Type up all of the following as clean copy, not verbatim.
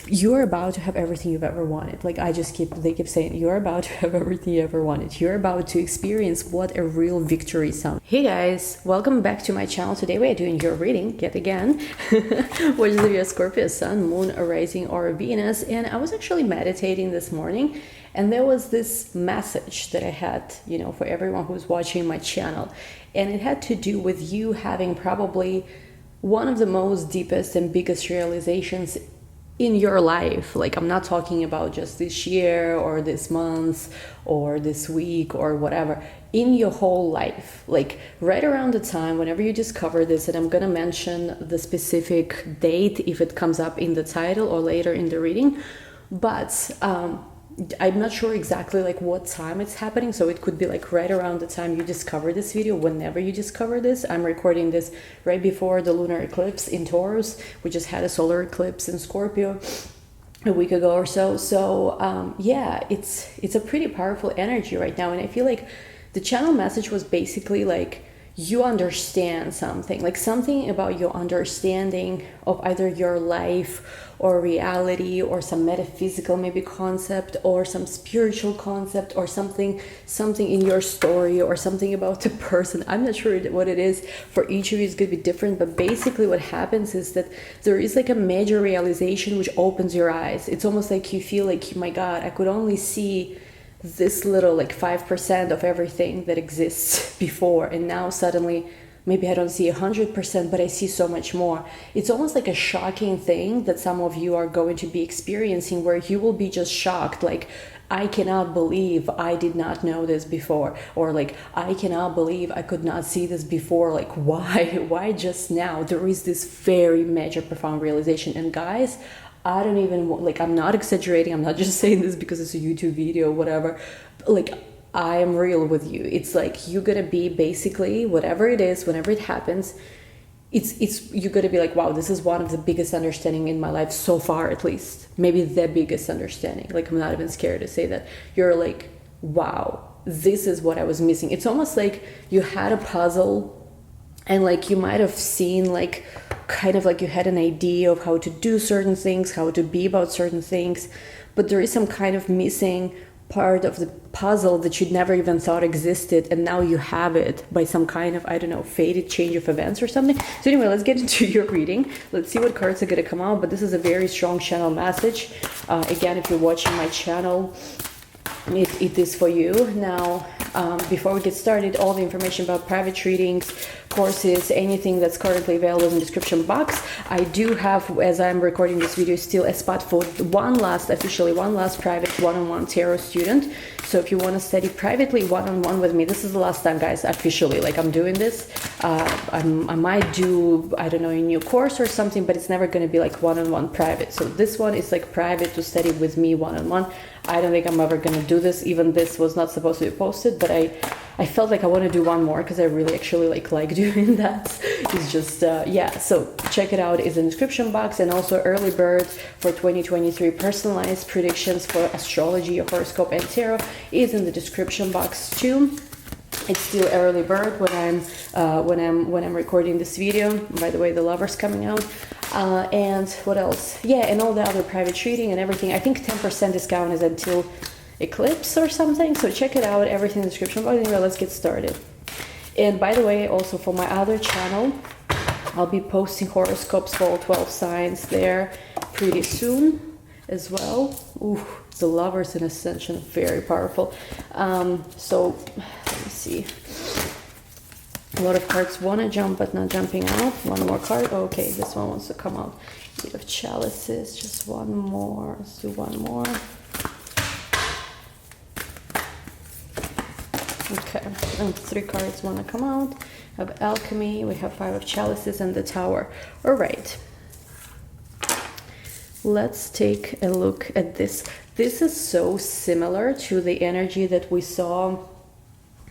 you're about to have everything you've ever wanted. Like they keep saying, you're about to have everything you ever wanted. You're about to experience what a real victory sounds. Hey guys, welcome back to my channel. Today we are doing your reading yet again. What is your Scorpio sun, moon, rising, or Venus? And I was actually meditating this morning, and there was this message that I had, for everyone who's watching my channel. And it had to do with you having probably one of the most deepest and biggest realizations in your life. Like, I'm not talking about just this year or this month or this week or whatever, in your whole life. Like right around the time whenever you discover this, and I'm gonna mention the specific date if it comes up in the title or later in the reading, but I'm not sure exactly like what time it's happening, so it could be like right around the time you discover this video. Whenever you discover this, I'm recording this right before the lunar eclipse in Taurus. We just had a solar eclipse in Scorpio a week ago or so. So yeah, it's a pretty powerful energy right now, and I feel like the channel message was basically like, you understand something, like something about your understanding of either your life or reality or some metaphysical maybe concept or some spiritual concept or something in your story or something about the person. I'm not sure what it is. For each of you it's going to be different, but basically what happens is that there is like a major realization which opens your eyes. It's almost like you feel like, my God, I could only see this little like 5% of everything that exists before, and now suddenly maybe I don't see 100%, but I see so much more. It's almost like a shocking thing that some of you are going to be experiencing, where you will be just shocked, like, I cannot believe I did not know this before, or like, I cannot believe I could not see this before. Like, why just now? There is this very major profound realization. And guys, I don't even, like, I'm not exaggerating. I'm not just saying this because it's a YouTube video, whatever. Like, I am real with you. It's like, you're gonna be basically, whatever it is, whenever it happens, you're gonna be like, wow, this is one of the biggest understanding in my life so far, at least. Maybe the biggest understanding. Like, I'm not even scared to say that. You're like, wow, this is what I was missing. It's almost like you had a puzzle, and like you might have seen like kind of like you had an idea of how to do certain things, how to be about certain things, but there is some kind of missing part of the puzzle that you'd never even thought existed, and now you have it by some kind of, I don't know, fated change of events or something. So anyway, let's get into your reading. Let's see what cards are going to come out, but this is a very strong channel message. Again, if you're watching my channel, it is for you. Now, before we get started, all the information about private readings, courses, anything that's currently available in the description box. I do have, as I'm recording this video, still a spot for officially one last private one-on-one tarot student. So if you want to study privately one-on-one with me, this is the last time, guys, officially, like, I'm doing this. I might do, I don't know, a new course or something, but it's never going to be like one-on-one private. So this one is like private to study with me one-on-one. I don't think I'm ever going to do this. Even this was not supposed to be posted, but I felt like I want to do one more because I really actually like doing that. It's just, yeah, so check it out. It's in the description box, and also early bird for 2023 personalized predictions for astrology, horoscope, and tarot is in the description box too. It's still early bird when I'm recording this video. By the way, the Lover's coming out. And what else? Yeah, and all the other private reading and everything. I think 10% discount is until eclipse or something. So check it out. Everything in the description box. Anyway, let's get started. And by the way, also for my other channel, I'll be posting horoscopes for all 12 signs there pretty soon as well. Ooh, the Lovers in Ascension, very powerful. So let me see. A lot of cards want to jump, but not jumping out. One more card. Okay, this one wants to come out. Eight of Chalices. Just one more. Let's do one more. Okay, and 3 cards want to come out. We have Alchemy. We have 5 of Chalices and the Tower. All right. Let's take a look at this. This is so similar to the energy that we saw.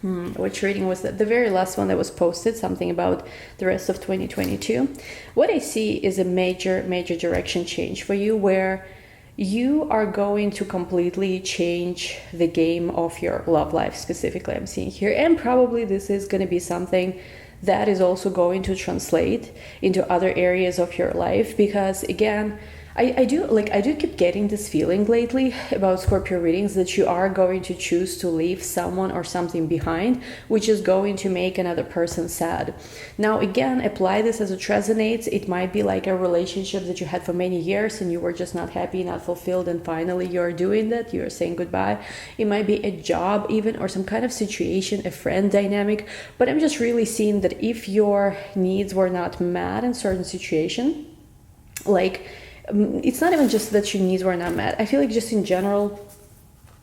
Which reading was that? The very last one that was posted, something about the rest of 2022. What I see is a major direction change for you, where you are going to completely change the game of your love life, specifically I'm seeing here. And probably this is going to be something that is also going to translate into other areas of your life, because again, I do keep getting this feeling lately about Scorpio readings that you are going to choose to leave someone or something behind, which is going to make another person sad. Now, again, apply this as it resonates. It might be like a relationship that you had for many years and you were just not happy, not fulfilled, and finally you're doing that, you're saying goodbye. It might be a job even, or some kind of situation, a friend dynamic. But I'm just really seeing that if your needs were not met in certain situation, like, it's not even just that your needs were not met. I feel like just in general,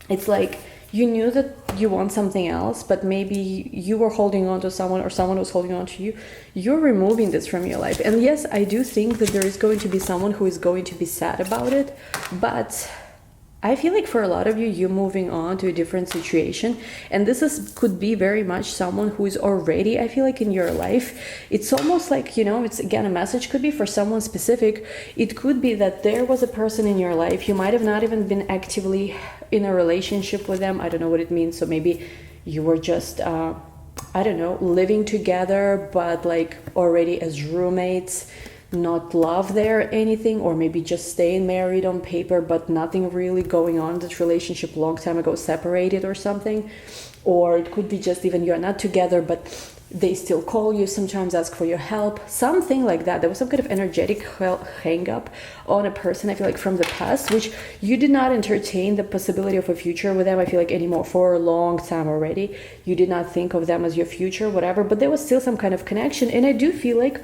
it's like you knew that you want something else, but maybe you were holding on to someone or someone was holding on to you. You're removing this from your life. And yes, I do think that there is going to be someone who is going to be sad about it, but I feel like for a lot of you, you're moving on to a different situation. And this could be very much someone who is already, I feel like, in your life. It's almost like, it's again, a message could be for someone specific. It could be that there was a person in your life. You might have not even been actively in a relationship with them. I don't know what it means. So maybe you were just, living together, but like already as roommates, not love there or anything, or maybe just staying married on paper but nothing really going on. This relationship long time ago separated or something. Or it could be just even you're not together but they still call you sometimes, ask for your help, something like that. There was some kind of energetic hang up on a person, I feel like, from the past, which you did not entertain the possibility of a future with them, I feel like, anymore for a long time already. You did not think of them as your future, whatever, but there was still some kind of connection. And I do feel like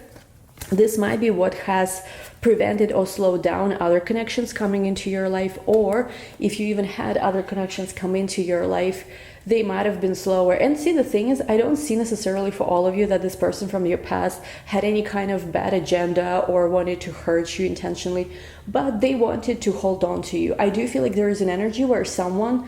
this might be what has prevented or slowed down other connections coming into your life. Or if you even had other connections come into your life, they might have been slower. And see, the thing is, I don't see necessarily for all of you that this person from your past had any kind of bad agenda or wanted to hurt you intentionally, but they wanted to hold on to you. I do feel like there is an energy where someone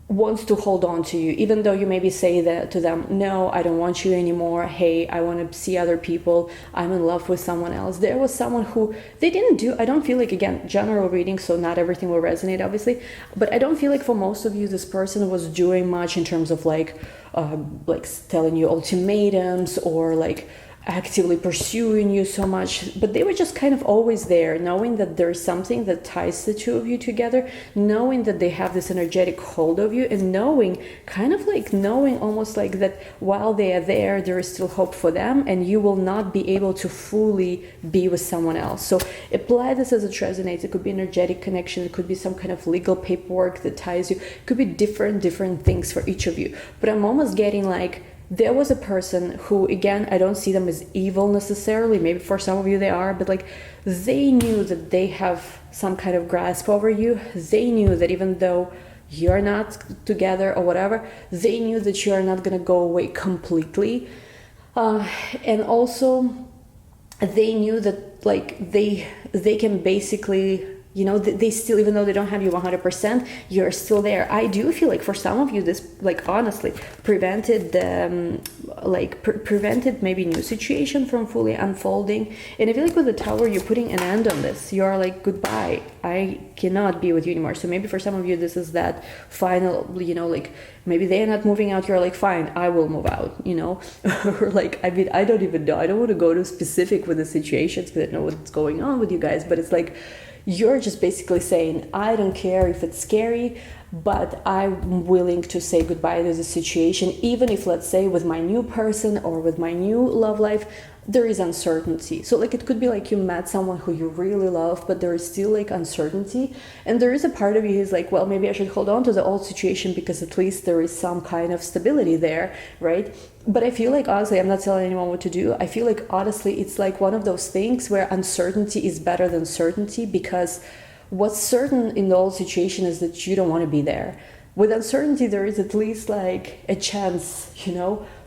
wants to hold on to you, even though you maybe say that to them, no, I don't want you anymore, hey, I want to see other people, I'm in love with someone else. There was someone who they didn't do, I don't feel like, again, general reading, so not everything will resonate obviously, but I don't feel like for most of you this person was doing much in terms of like telling you ultimatums or like actively pursuing you so much, but they were just kind of always there, knowing that there's something that ties the two of you together, knowing that they have this energetic hold of you, and knowing almost like that while they are there is still hope for them, and you will not be able to fully be with someone else. So apply this as it resonates. It could be energetic connection, it could be some kind of legal paperwork that ties you, it could be different things for each of you. But I'm almost getting like, there was a person who, again, I don't see them as evil necessarily, maybe for some of you they are, but like they knew that they have some kind of grasp over you. They knew that even though you're not together or whatever, they knew that you're not going to go away completely. And also they knew that like they can basically, they still, even though they don't have you 100%, you're still there. I do feel like for some of you, this, like, honestly, prevented prevented maybe new situation from fully unfolding. And I feel like with the Tower, you're putting an end on this. You're like, goodbye, I cannot be with you anymore. So maybe for some of you, this is that final, like, maybe they're not moving out, you're like, fine, I will move out, or like, I mean, I don't even know. I don't want to go to specific with the situations because I don't know what's going on with you guys, but it's like, you're just basically saying, I don't care if it's scary, but I'm willing to say goodbye to the situation, even if, let's say, with my new person or with my new love life, there is uncertainty. So like, it could be like you met someone who you really love, but there is still like uncertainty. And there is a part of you who's like, well, maybe I should hold on to the old situation because at least there is some kind of stability there, right? But I feel like, honestly, I'm not telling anyone what to do. I feel like, honestly, it's like one of those things where uncertainty is better than certainty, because what's certain in the old situation is that you don't want to be there. With uncertainty, there is at least like a chance,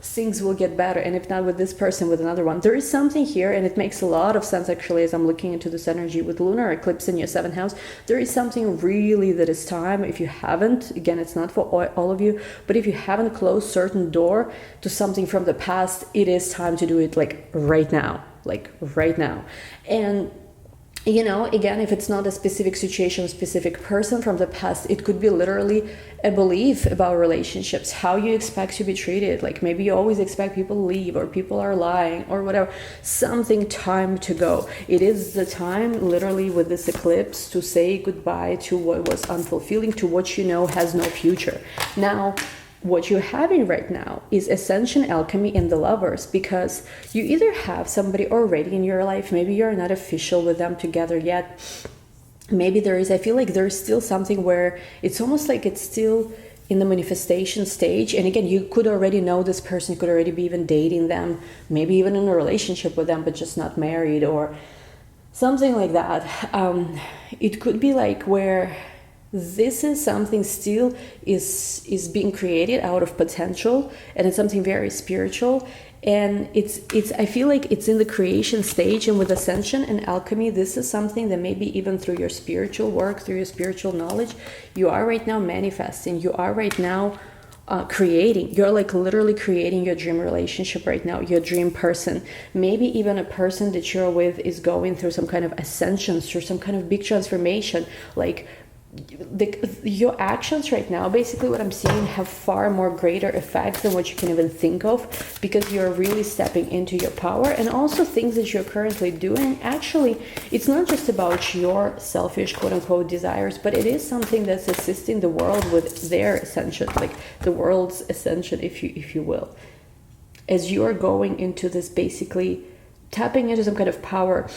things will get better. And if not with this person, with another one, there is something here, and it makes a lot of sense actually as I'm looking into this energy with lunar eclipse in your 7th house. There is something really that is time. If you haven't, again, it's not for all of you, but if you haven't closed certain door to something from the past, it is time to do it like right now. And you know, again, if it's not a specific situation, specific person from the past, it could be literally a belief about relationships, how you expect to be treated. Like maybe you always expect people to leave, or people are lying, or whatever. Something time to go. It is the time, literally, with this eclipse, to say goodbye to what was unfulfilling, to what you know has no future. Now, what you're having right now is ascension, alchemy, in the Lovers, because you either have somebody already in your life, maybe you're not official with them together yet, maybe there is, I feel like there's still something where it's almost like it's still in the manifestation stage. And again, you could already know this person, you could already be even dating them, maybe even in a relationship with them, but just not married or something like that. It could be like where this is something still is being created out of potential, and it's something very spiritual, and it's I feel like it's in the creation stage. And with ascension and alchemy, this is something that maybe even through your spiritual work, through your spiritual knowledge, you are right now manifesting, you are right now creating. You're like literally creating your dream relationship right now, your dream person. Maybe even a person that you're with is going through some kind of ascension, through some kind of big transformation. Like your actions right now, basically what I'm seeing, have far more greater effects than what you can even think of, because you're really stepping into your power. And also things that you're currently doing, actually, it's not just about your selfish quote-unquote desires, but it is something that's assisting the world with their ascension, like the world's ascension, if you will, as you are going into this, basically tapping into some kind of power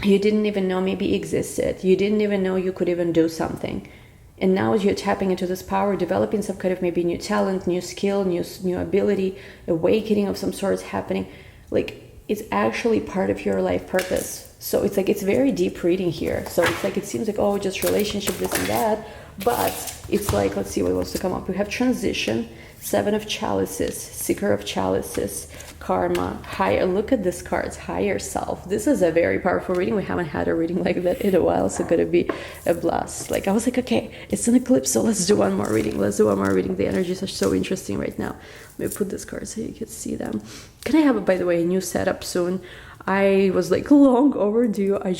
you didn't even know maybe existed. You didn't even know you could even do something. And now you're tapping into this power, developing some kind of maybe new talent, new skill, new ability, awakening of some sort is happening. Like, it's actually part of your life purpose. So it's like, it's very deep reading here. So it's like, it seems like, oh, just relationship, this and that. But it's like, let's see what wants to come up. We have transition, Seven of Chalices, Seeker of Chalices, Karma, higher. Look at this card, higher self. This is a very powerful reading. We haven't had a reading like that in a while, so gonna be a blast. Like, I was like, okay, it's an eclipse, so let's do one more reading. The energies are so interesting right now. Let me put this card so you can see them. Can I have, by the way, a new setup soon? I was like long overdue. I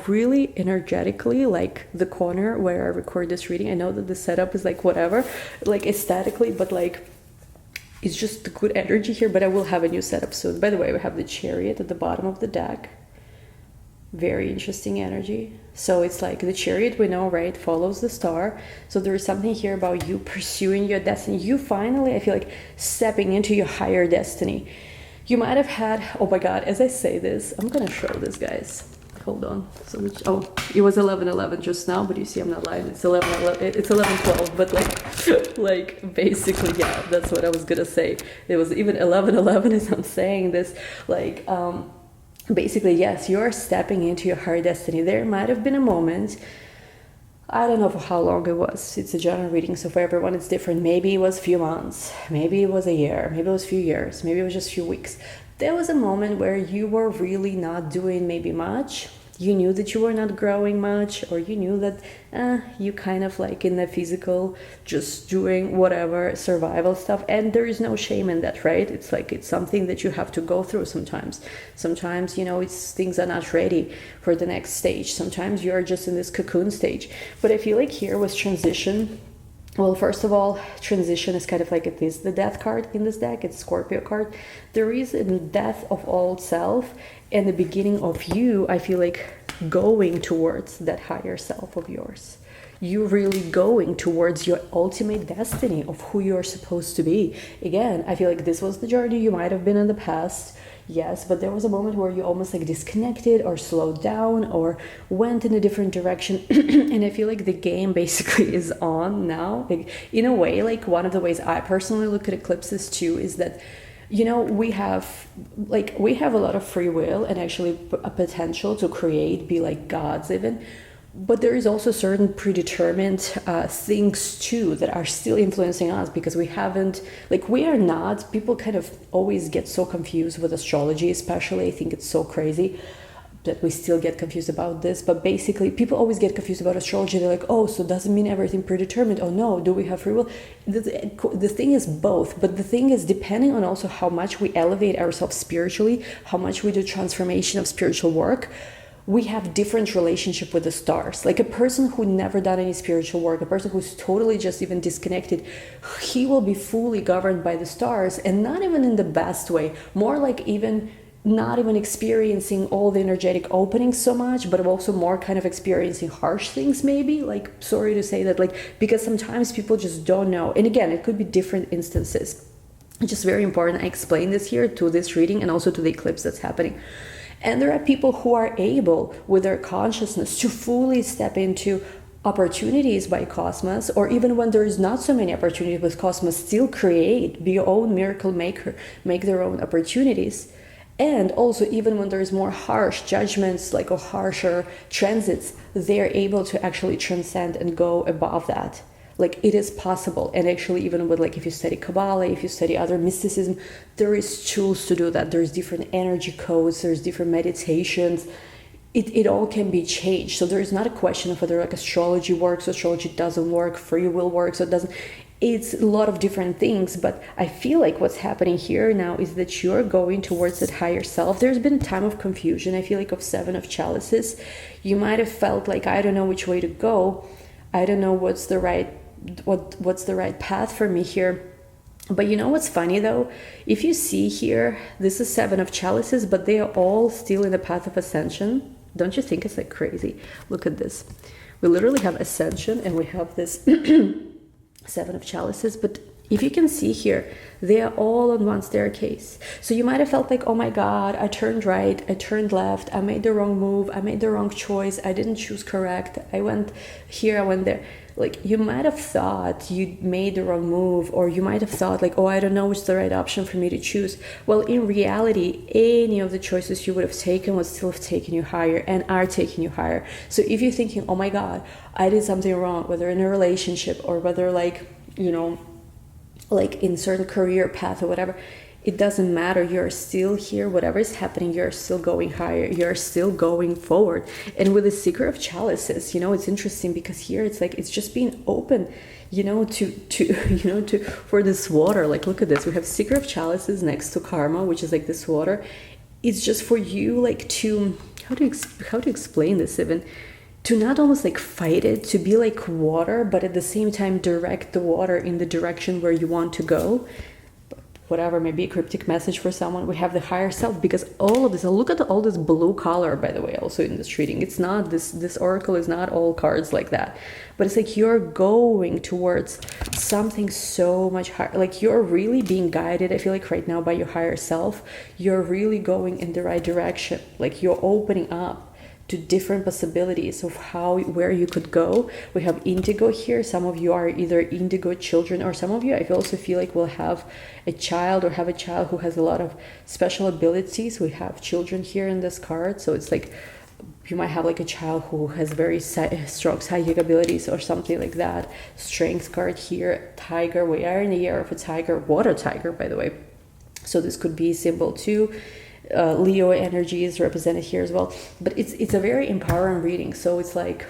really energetically like the corner where I record this reading. I know that the setup is like whatever, like aesthetically, but like it's just the good energy here. But I will have a new setup soon. By the way, we have the Chariot at the bottom of the deck. Very interesting energy. So it's like the Chariot, we know, right, follows the star. So there is something here about you pursuing your destiny. You finally, I feel like, stepping into your higher destiny. You might have had, oh my God, as I say this, I'm gonna show this, guys. Hold on. So much, oh, it was 11:11 just now, but you see I'm not lying. It's 11:11. It's 11:12, but like basically, yeah, that's what I was gonna say. It was even 11:11 as I'm saying this. Like, basically, yes, you're stepping into your higher destiny. There might have been a moment, I don't know for how long it was. It's a general reading, so for everyone it's different. Maybe it was a few months, maybe it was a year, maybe it was a few years, maybe it was just a few weeks. There was a moment where you were really not doing maybe much. You knew that you were not growing much, or you knew that you kind of like in the physical, just doing whatever survival stuff. And there is no shame in that, right? It's like, it's something that you have to go through sometimes. Sometimes, you know, it's things are not ready for the next stage. Sometimes you are just in this cocoon stage. But I feel like here was transition. Well, first of all, transition is kind of like, it is the death card in this deck. It's Scorpio card. There is a death of old self and the beginning of you, I feel like, going towards that higher self of yours. You really going towards your ultimate destiny of who you're supposed to be. Again, I feel like this was the journey you might have been in the past. Yes, but there was a moment where you almost like disconnected or slowed down or went in a different direction. And I feel like the game basically is on now. Like, in a way, like one of the ways I personally look at eclipses too is that, you know, we have a lot of free will and actually a potential to create, be like gods even. But there is also certain predetermined things too that are still influencing us, because we haven't, like, we are not, people kind of always get so confused with astrology, especially. I think it's so crazy that we still get confused about this. But basically, people always get confused about astrology. They're like, oh, so doesn't mean everything predetermined? Oh no, do we have free will? The thing is both. But the thing is, depending on also how much we elevate ourselves spiritually, how much we do transformation of spiritual work, we have different relationship with the stars. Like a person who never done any spiritual work, a person who's totally just even disconnected, he will be fully governed by the stars, and not even in the best way, more like even not even experiencing all the energetic openings so much, but also more kind of experiencing harsh things, maybe. Like, sorry to say that, like, because sometimes people just don't know. And again, it could be different instances. It's just very important I explain this here to this reading and also to the eclipse that's happening. And there are people who are able with their consciousness to fully step into opportunities by cosmos, or even when there is not so many opportunities with cosmos, still create, be your own miracle maker, make their own opportunities. And also, even when there is more harsh judgments, like or harsher transits, they're able to actually transcend and go above that. Like, it is possible. And actually, even with, like, if you study Kabbalah, if you study other mysticism, there is tools to do that. There's different energy codes, there's different meditations. It all can be changed. So there is not a question of whether, like, astrology works, astrology doesn't work, free will works, or it doesn't. It's a lot of different things, but I feel like what's happening here now is that you're going towards that higher self. There's been a time of confusion, I feel like, of Seven of Chalices. You might have felt like, I don't know which way to go. I don't know what's the right path for me here. But you know what's funny though? If you see here, this is Seven of Chalices, but they are all still in the path of ascension. Don't you think it's like crazy? Look at this. We literally have ascension and we have this Seven of Chalices, but if you can see here, they are all on one staircase. So you might have felt like, oh my God, I turned right, I turned left, I made the wrong move, I made the wrong choice, I didn't choose correct, I went here, I went there. Like, you might have thought you made the wrong move, or you might have thought like, oh, I don't know which is the right option for me to choose. Well, in reality, any of the choices you would have taken would still have taken you higher and are taking you higher. So if you're thinking, oh my God, I did something wrong, whether in a relationship or whether, like, you know, like in certain career path or whatever, it doesn't matter. You're still here. Whatever is happening, you're still going higher. You're still going forward. And with the Seeker of Chalices, you know, it's interesting because here it's like, it's just being open, you know, to for this water. Like, look at this. We have Seeker of Chalices next to Karma, which is like this water. It's just for you, like, to, how to explain this even? To not almost like fight it, to be like water, but at the same time direct the water in the direction where you want to go. Whatever, maybe a cryptic message for someone. We have the higher self, because all of this, look at all this blue color, by the way, also in this reading. It's not, this oracle is not all cards like that, but it's like you're going towards something so much higher. Like, you're really being guided, I feel like, right now by your higher self. You're really going in the right direction. Like, you're opening up to different possibilities of where you could go. We have indigo here. Some of you are either indigo children, or some of you, I also feel like, will have a child or have a child who has a lot of special abilities. We have children here in this card, so it's like you might have like a child who has very strong psychic abilities or something like that. Strength card here. Tiger, we are in the year of a tiger, water tiger, by the way, so this could be symbol too. Leo energy is represented here as well, but it's a very empowering reading. So it's like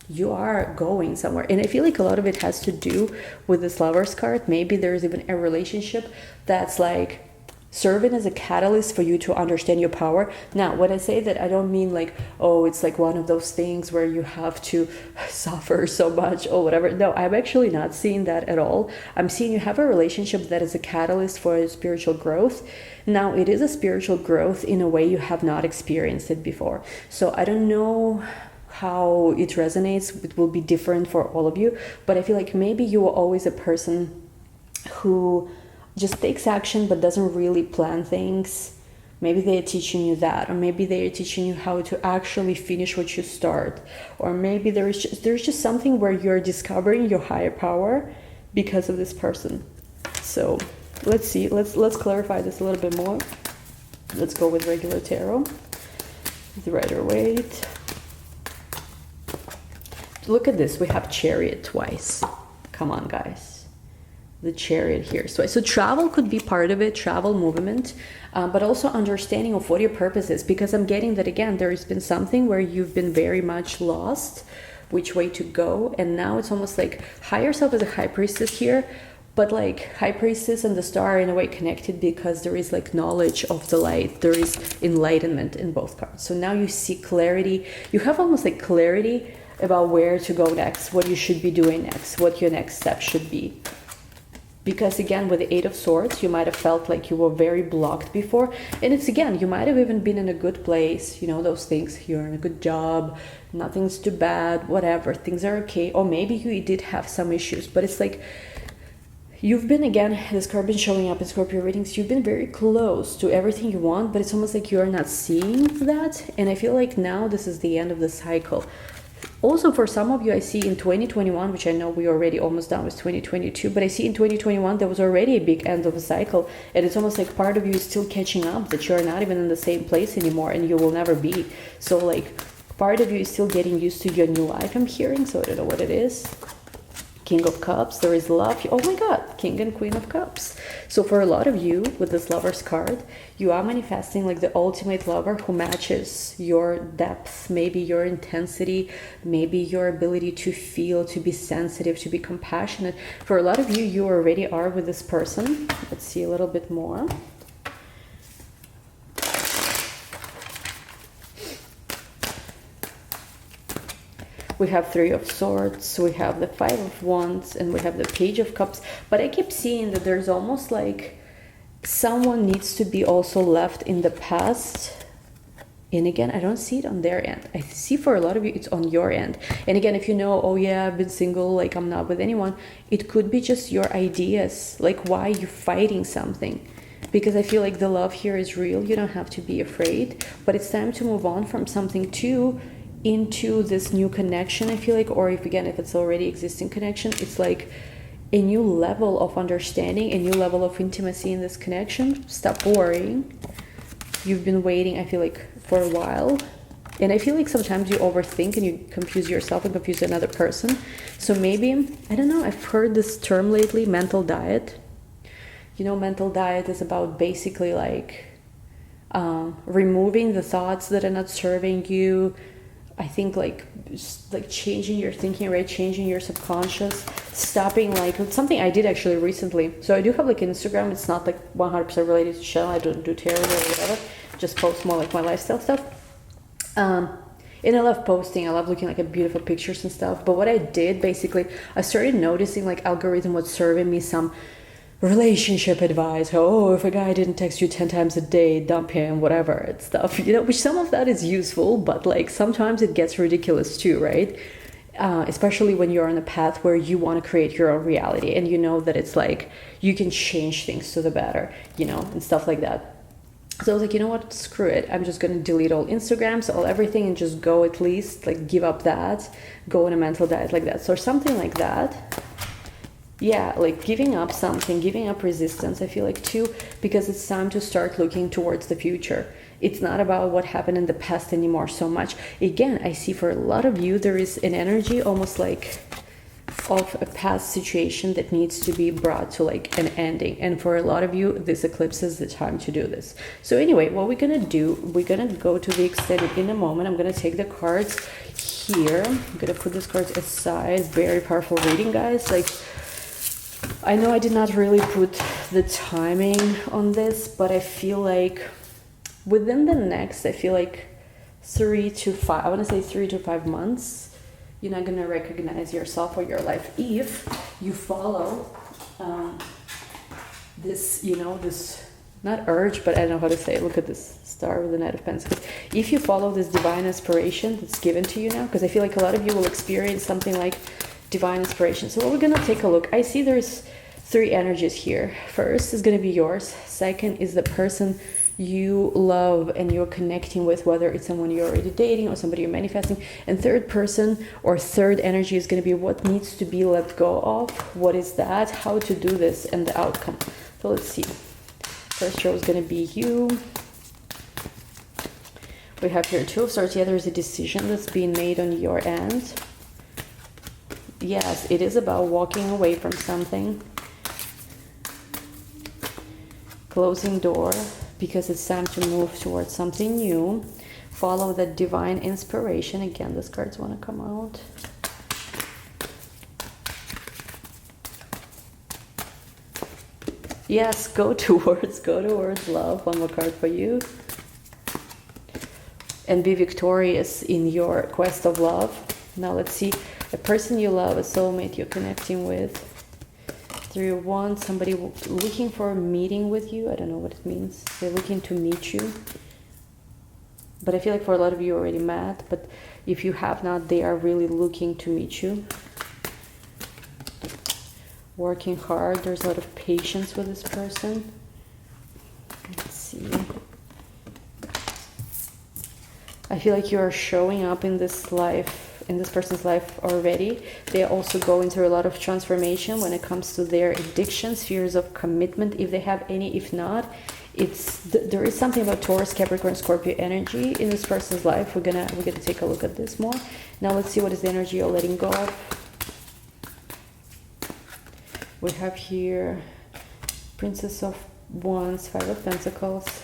you are going somewhere, and I feel like a lot of it has to do with this Lovers card. Maybe there's even a relationship that's like serving as a catalyst for you to understand your power. Now, when I say that, I don't mean like, oh, it's like one of those things where you have to suffer so much or whatever. No, I'm actually not seeing that at all. I'm seeing you have a relationship that is a catalyst for your spiritual growth. Now, it is a spiritual growth in a way you have not experienced it before. So I don't know how it resonates. It will be different for all of you, but I feel like maybe you were always a person who just takes action but doesn't really plan things. Maybe they're teaching you that, or maybe they're teaching you how to actually finish what you start, or maybe there's just something where you're discovering your higher power because of this person. So let's see, let's clarify this a little bit more. Let's go with regular tarot, the Rider-Waite. Look at this, we have Chariot twice. Come on, guys. The Chariot here. So travel could be part of it, travel, movement, but also understanding of what your purpose is, because I'm getting that, again, there's been something where you've been very much lost which way to go, and now it's almost like higher self as a high priestess here, But like High Priestess and the Star are in a way connected because there is like knowledge of the light. There is enlightenment in both cards. So now you see clarity. You have almost like clarity about where to go next, what you should be doing next, what your next step should be. Because again, with the Eight of Swords, you might have felt like you were very blocked before. And it's again, you might have even been in a good place, you know, those things. You're in a good job, nothing's too bad, whatever, things are okay. Or maybe you did have some issues, but it's like, you've been, again, this card been showing up in Scorpio readings, you've been very close to everything you want, but it's almost like you're not seeing that. And I feel like now this is the end of the cycle. Also, for some of you, I see in 2021, which I know we already almost done with 2022, but I see in 2021 there was already a big end of a cycle, and it's almost like part of you is still catching up, that you're not even in the same place anymore, and you will never be. So like part of you is still getting used to your new life, I'm hearing, so I don't know what it is. King of Cups, there is love. Oh my God, King and Queen of Cups. So for a lot of you with this Lover's card, you are manifesting like the ultimate lover who matches your depth, maybe your intensity, maybe your ability to feel, to be sensitive, to be compassionate. For a lot of you, you already are with this person. Let's see a little bit more. We have Three of Swords, we have the Five of Wands, and we have the Page of Cups. But I keep seeing that there's almost like someone needs to be also left in the past. And again, I don't see it on their end. I see for a lot of you, it's on your end. And again, if you know, oh yeah, I've been single, like I'm not with anyone, it could be just your ideas, like why you're fighting something. Because I feel like the love here is real. You don't have to be afraid, but it's time to move on from something too into this new connection, I feel like. Or if again, if it's already existing connection, it's like a new level of understanding, a new level of intimacy in this connection. Stop worrying. You've been waiting, I feel like, for a while. And I feel like sometimes you overthink and you confuse yourself and confuse another person. So maybe, I don't know, I've heard this term lately, mental diet. You know, mental diet is about basically like removing the thoughts that are not serving you. I think like changing your thinking, right? Changing your subconscious, stopping, like it's something I did actually recently. So I do have like Instagram. It's not like 100% related to channel. I don't do tarot or whatever. Just post more like my lifestyle stuff. And I love posting. I love looking like at beautiful pictures and stuff. But what I did basically, I started noticing like algorithm was serving me some relationship advice. Oh, if a guy didn't text you 10 times a day, dump him, whatever, and stuff, you know, which some of that is useful, but like sometimes it gets ridiculous too, right? Especially when you're on a path where you want to create your own reality and you know that it's like you can change things to the better, you know, and stuff like that. So I was like, you know what, screw it. I'm just going to delete all Instagrams, all everything, and just go, at least like give up that, go on a mental diet like that. So something like that. Yeah, like giving up something, giving up resistance, I feel like too, because it's time to start looking towards the future. It's not about what happened in the past anymore so much. Again, I see for a lot of you, there is an energy almost like of a past situation that needs to be brought to like an ending. And for a lot of you, this eclipse is the time to do this. So anyway, what we're going to do, we're going to go to the extended in a moment. I'm going to take the cards here. I'm going to put these cards aside. Very powerful reading, guys. Like, I know I did not really put the timing on this, but I feel like within the next, I feel like 3 to 5, I want to say 3 to 5 months, you're not going to recognize yourself or your life if you follow this, you know, this, not urge, but I don't know how to say it. Look at this star with the Knight of Pentacles. If you follow this divine inspiration that's given to you now, because I feel like a lot of you will experience something like divine inspiration. So what we're gonna take a look. I see there's 3 energies here. First is gonna be yours. Second is the person you love and you're connecting with, whether it's someone you're already dating or somebody you're manifesting. And third person or third energy is gonna be what needs to be let go of. What is that? How to do this and the outcome. So let's see. First row is gonna be you. We have here 2 of Swords. Yeah, there's a decision that's being made on your end. Yes, it is about walking away from something, closing door, because it's time to move towards something new. Follow that divine inspiration. Again, these cards want to come out. Yes, go towards love. One more card for you. And be victorious in your quest of love. Now let's see, a person you love, a soulmate you're connecting with. 3 of Wands, somebody looking for a meeting with you. I don't know what it means. They're looking to meet you. But I feel like for a lot of you already met, but if you have not, they are really looking to meet you. Working hard. There's a lot of patience with this person. Let's see. I feel like you are showing up in this life, in this person's life already. They also go into a lot of transformation when it comes to their addictions, fears of commitment, if they have any. If not, there is something about Taurus, Capricorn, Scorpio energy in this person's life. We're gonna take a look at this more. Now let's see what is the energy you're letting go of. We have here Princess of Wands, 5 of Pentacles.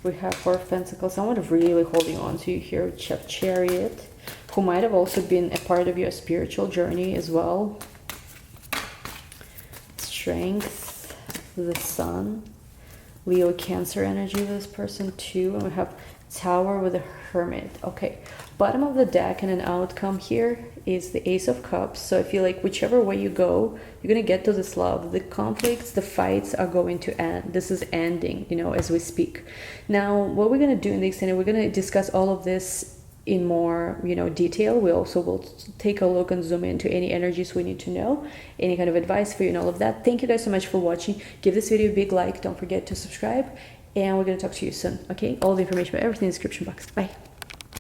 We have 4 of Pentacles. Someone really holding on to you here. We have Chariot, who might have also been a part of your spiritual journey as well. Strength, the Sun. Leo, Cancer energy with this person too. And we have Tower with a Hermit. Okay, bottom of the deck and an outcome here is the Ace of Cups. So I feel like whichever way you go, you're gonna get to this love. The conflicts, the fights are going to end. This is ending, you know, as we speak. Now what we're gonna do in the extended, we're gonna discuss all of this in more, you know, detail. We also will take a look and zoom into any energies we need to know, any kind of advice for you and all of that. Thank you guys so much for watching. Give this video a big like. Don't forget to subscribe, and we're going to talk to you soon. Okay, all the information about everything in the description box. Bye.